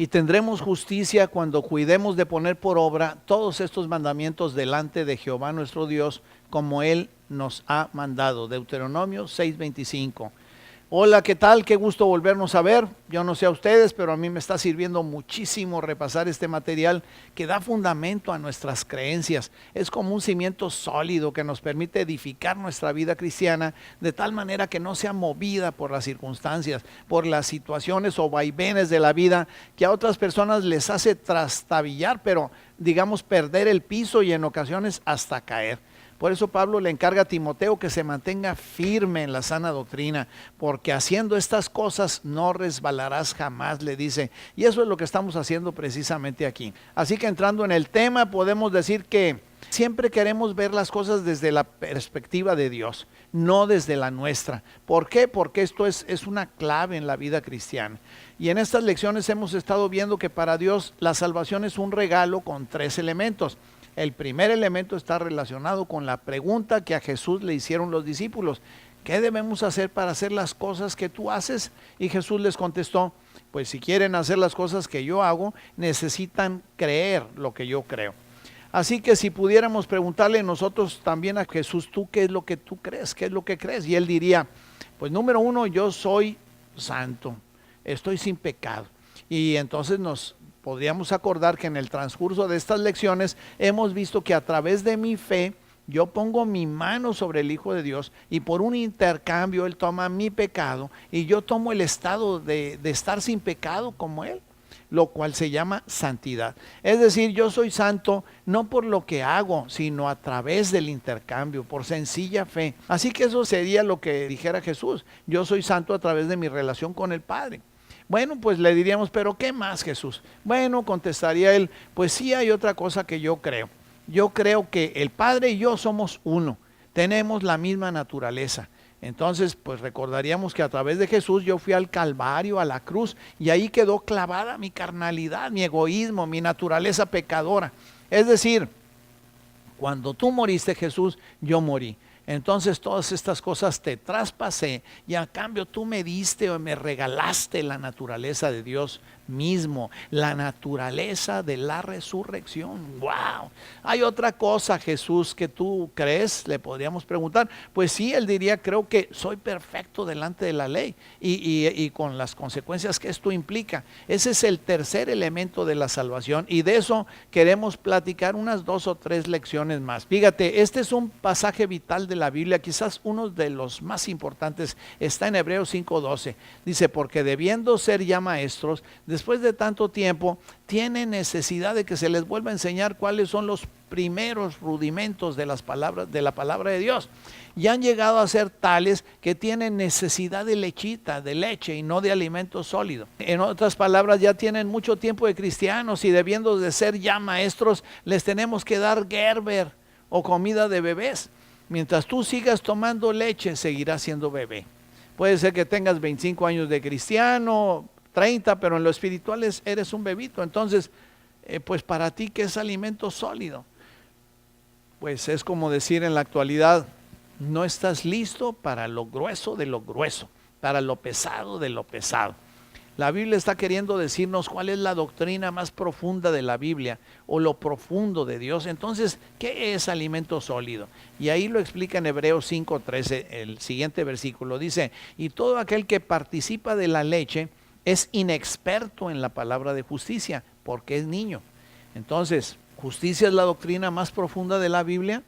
Y tendremos justicia cuando cuidemos de poner por obra todos estos mandamientos delante de Jehová nuestro Dios, como Él nos ha mandado. Deuteronomio 6:25. Hola, ¿qué tal? Qué gusto volvernos a ver. Yo no sé a ustedes, pero a mí me está sirviendo muchísimo repasar este material que da fundamento a nuestras creencias. Es como un cimiento sólido que nos permite edificar nuestra vida cristiana de tal manera que no sea movida por las circunstancias, por las situaciones o vaivenes de la vida que a otras personas les hace trastabillar, pero digamos perder el piso y en ocasiones hasta caer. Por eso Pablo le encarga a Timoteo que se mantenga firme en la sana doctrina, porque haciendo estas cosas no resbalarás jamás, le dice. Y eso es lo que estamos haciendo precisamente aquí. Así que entrando en el tema, podemos decir que siempre queremos ver las cosas desde la perspectiva de Dios, no desde la nuestra. ¿Por qué? Porque esto es una clave en la vida cristiana. Y en estas lecciones hemos estado viendo que para Dios la salvación es un regalo con 3 elementos. El primer elemento está relacionado con la pregunta que a Jesús le hicieron los discípulos: ¿qué debemos hacer para hacer las cosas que tú haces? Y Jesús les contestó: pues si quieren hacer las cosas que yo hago, necesitan creer lo que yo creo. Así que si pudiéramos preguntarle nosotros también a Jesús: ¿tú qué es lo que tú crees? ¿Qué es lo que crees? Y él diría: pues número 1, yo soy santo, estoy sin pecado. Y entonces podríamos acordar que en el transcurso de estas lecciones hemos visto que a través de mi fe yo pongo mi mano sobre el Hijo de Dios y por un intercambio Él toma mi pecado y yo tomo el estado de estar sin pecado como Él, lo cual se llama santidad. Es decir, yo soy santo no por lo que hago, sino a través del intercambio, por sencilla fe. Así que eso sería lo que dijera Jesús: yo soy santo a través de mi relación con el Padre. Bueno, pues le diríamos: ¿pero qué más, Jesús? Bueno, contestaría él: pues sí hay otra cosa que yo creo. Yo creo que el Padre y yo somos uno, tenemos la misma naturaleza. Entonces, pues recordaríamos que a través de Jesús yo fui al Calvario, a la cruz, y ahí quedó clavada mi carnalidad, mi egoísmo, mi naturaleza pecadora. Es decir, cuando tú moriste, Jesús, yo morí. Entonces todas estas cosas te traspasé y a cambio tú me diste o me regalaste la naturaleza de Dios mismo, la naturaleza de la resurrección. ¡Wow! ¿Hay otra cosa, Jesús, que tú crees? Le podríamos preguntar. Pues sí, él diría: creo que soy perfecto delante de la ley y con las consecuencias que esto implica. Ese es el tercer elemento de la salvación y de eso queremos platicar unas 2 o 3 lecciones más. Fíjate, este es un pasaje vital de la Biblia, quizás uno de los más importantes. Está en Hebreos 5:12. Dice: porque debiendo ser ya maestros, después de tanto tiempo, tienen necesidad de que se les vuelva a enseñar cuáles son los primeros rudimentos de las palabras, de la palabra de Dios. Y han llegado a ser tales que tienen necesidad de lechita, de leche y no de alimento sólido. En otras palabras, ya tienen mucho tiempo de cristianos y debiendo de ser ya maestros, les tenemos que dar Gerber o comida de bebés. Mientras tú sigas tomando leche, seguirás siendo bebé. Puede ser que tengas 25 años de cristiano, 30, pero en lo espiritual eres un bebito. Entonces, pues para ti, ¿qué es alimento sólido? Pues es como decir en la actualidad: no estás listo para lo grueso de lo grueso, para lo pesado de lo pesado. La Biblia está queriendo decirnos cuál es la doctrina más profunda de la Biblia o lo profundo de Dios. Entonces, ¿qué es alimento sólido? Y ahí lo explica en Hebreos 5:13, el siguiente versículo. Dice: y todo aquel que participa de la leche es inexperto en la palabra de justicia, porque es niño. Entonces, ¿justicia es la doctrina más profunda de la Biblia?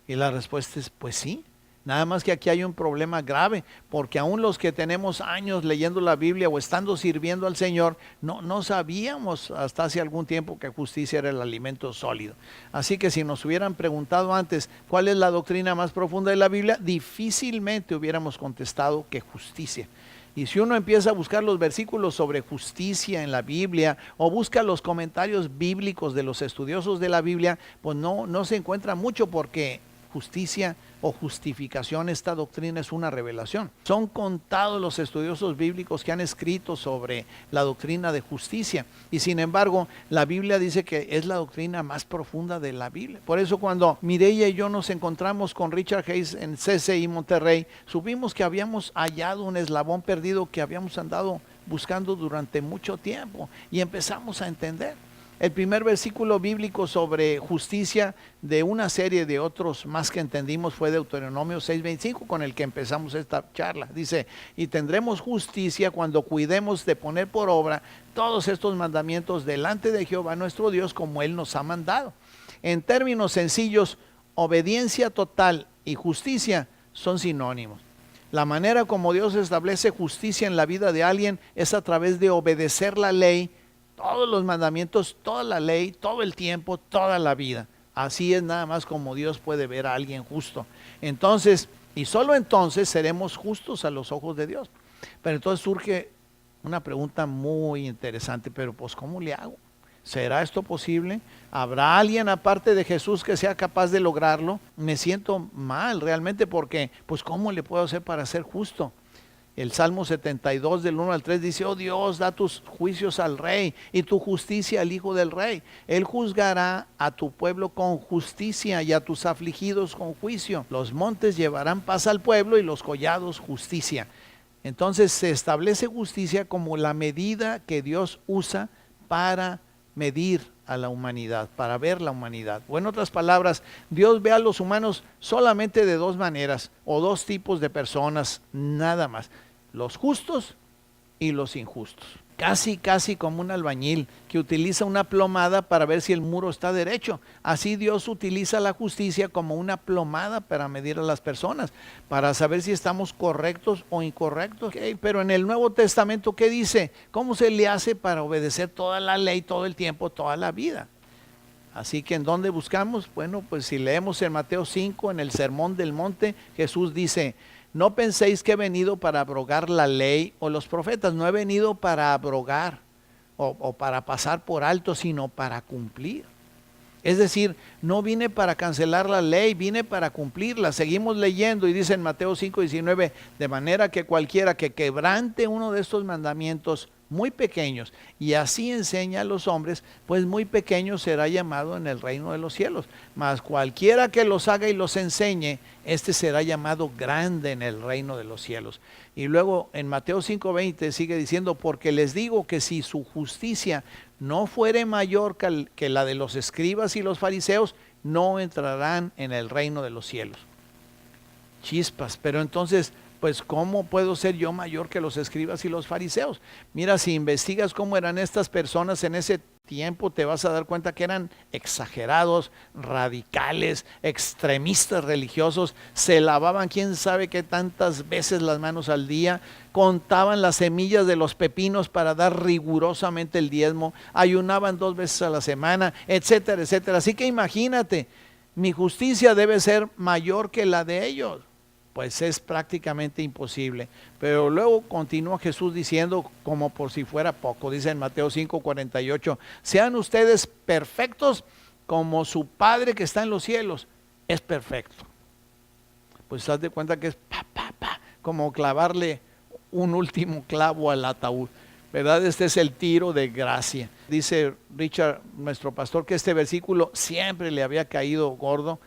Y la respuesta es: pues sí. Nada más que aquí hay un problema grave, porque aún los que tenemos años leyendo la Biblia o estando sirviendo al Señor, no sabíamos hasta hace algún tiempo que justicia era el alimento sólido. Así que si nos hubieran preguntado antes cuál es la doctrina más profunda de la Biblia, difícilmente hubiéramos contestado que justicia. Y si uno empieza a buscar los versículos sobre justicia en la Biblia o busca los comentarios bíblicos de los estudiosos de la Biblia, pues no se encuentra mucho, porque justicia o justificación, esta doctrina es una revelación. Son contados los estudiosos bíblicos que han escrito sobre la doctrina de justicia y sin embargo la Biblia dice que es la doctrina más profunda de la Biblia. Por eso cuando Mireya y yo nos encontramos con Richard Hayes en CCI Monterrey, supimos que habíamos hallado un eslabón perdido que habíamos andado buscando durante mucho tiempo y empezamos a entender. El primer versículo bíblico sobre justicia de una serie de otros más que entendimos fue Deuteronomio 6:25, con el que empezamos esta charla. Dice, y tendremos justicia cuando cuidemos de poner por obra todos estos mandamientos delante de Jehová nuestro Dios, como Él nos ha mandado. En términos sencillos, obediencia total y justicia son sinónimos. La manera como Dios establece justicia en la vida de alguien es a través de obedecer la ley, todos los mandamientos, toda la ley, todo el tiempo, toda la vida. Así es nada más como Dios puede ver a alguien justo. Entonces, y solo entonces seremos justos a los ojos de Dios. Pero entonces surge una pregunta muy interesante, pero pues ¿cómo le hago? ¿Será esto posible? ¿Habrá alguien aparte de Jesús que sea capaz de lograrlo? Me siento mal realmente porque, pues ¿cómo le puedo hacer para ser justo? El Salmo 72 del 1 al 3 dice, oh Dios, da tus juicios al rey y tu justicia al hijo del rey. Él juzgará a tu pueblo con justicia y a tus afligidos con juicio. Los montes llevarán paz al pueblo y los collados justicia. Entonces se establece justicia como la medida que Dios usa para medir a la humanidad, para ver la humanidad. O en otras palabras, Dios ve a los humanos solamente de dos maneras o dos tipos de personas, nada más: los justos y los injustos. Casi como un albañil que utiliza una plomada para ver si el muro está derecho. Así Dios utiliza la justicia como una plomada para medir a las personas, para saber si estamos correctos o incorrectos. Okay, pero en el Nuevo Testamento, ¿qué dice? ¿Cómo se le hace para obedecer toda la ley, todo el tiempo, toda la vida? Así que ¿en dónde buscamos? Bueno, pues si leemos en Mateo 5, en el Sermón del Monte, Jesús dice, no penséis que he venido para abrogar la ley o los profetas. No he venido para abrogar o para pasar por alto, sino para cumplir. Es decir, no vine para cancelar la ley, vine para cumplirla. Seguimos leyendo y dice en Mateo 5:19, de manera que cualquiera que quebrante uno de estos mandamientos muy pequeños y así enseña a los hombres, pues muy pequeño será llamado en el reino de los cielos. Mas cualquiera que los haga y los enseñe, este será llamado grande en el reino de los cielos. Y luego en Mateo 5:20 sigue diciendo, porque les digo que si su justicia no fuere mayor que la de los escribas y los fariseos, no entrarán en el reino de los cielos. Chispas, pero entonces, pues ¿cómo puedo ser yo mayor que los escribas y los fariseos? Mira, si investigas cómo eran estas personas en ese tiempo, te vas a dar cuenta que eran exagerados, radicales, extremistas religiosos. Se lavaban quién sabe qué tantas veces las manos al día, contaban las semillas de los pepinos para dar rigurosamente el diezmo, ayunaban 2 veces a la semana, etcétera, etcétera. Así que imagínate, mi justicia debe ser mayor que la de ellos. Pues es prácticamente imposible. Pero luego continúa Jesús diciendo, como por si fuera poco, dice en Mateo 5:48, sean ustedes perfectos como su Padre que está en los cielos es perfecto. Pues haz de cuenta que es como clavarle un último clavo al ataúd, ¿verdad? Este es el tiro de gracia. Dice Richard, nuestro pastor, que este versículo siempre le había caído gordo,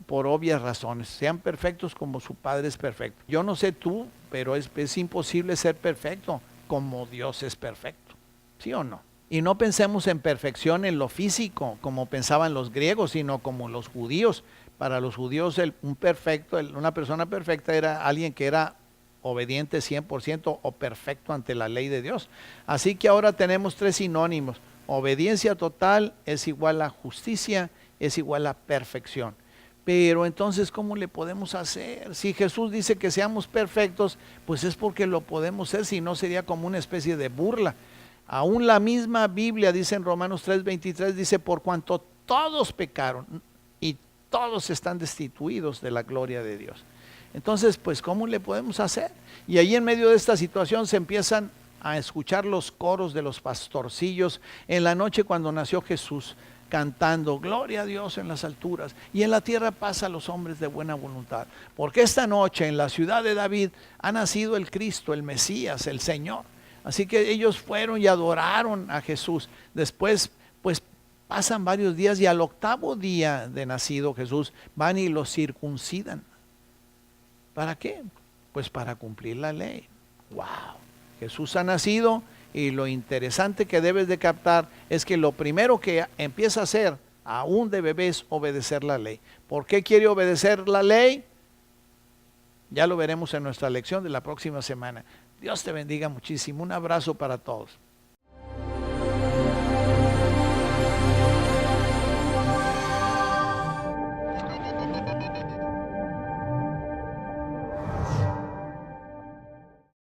por obvias razones. Sean perfectos como su Padre es perfecto. Yo no sé tú, pero es imposible ser perfecto como Dios es perfecto. ¿Sí o no? Y no pensemos en perfección en lo físico, como pensaban los griegos, sino como los judíos. Para los judíos una persona perfecta era alguien que era obediente 100% o perfecto ante la ley de Dios. Así que ahora tenemos 3 sinónimos. Obediencia total es igual a justicia, es igual a perfección. Pero entonces, ¿cómo le podemos hacer? Si Jesús dice que seamos perfectos, pues es porque lo podemos ser, si no sería como una especie de burla. Aún la misma Biblia dice en Romanos 3:23, dice, por cuanto todos pecaron y todos están destituidos de la gloria de Dios. Entonces, pues, ¿cómo le podemos hacer? Y ahí en medio de esta situación se empiezan a escuchar los coros de los pastorcillos en la noche cuando nació Jesús, cantando, gloria a Dios en las alturas y en la tierra paz a los hombres de buena voluntad. Porque esta noche en la ciudad de David ha nacido el Cristo, el Mesías, el Señor. Así que ellos fueron y adoraron a Jesús. Después, pues pasan varios días y al 8º día de nacido Jesús van y lo circuncidan. ¿Para qué? Pues para cumplir la ley. ¡Wow! Jesús ha nacido y lo interesante que debes de captar es que lo primero que empieza a hacer aún de bebé es obedecer la ley. ¿Por qué quiere obedecer la ley? Ya lo veremos en nuestra lección de la próxima semana. Dios te bendiga muchísimo. Un abrazo para todos.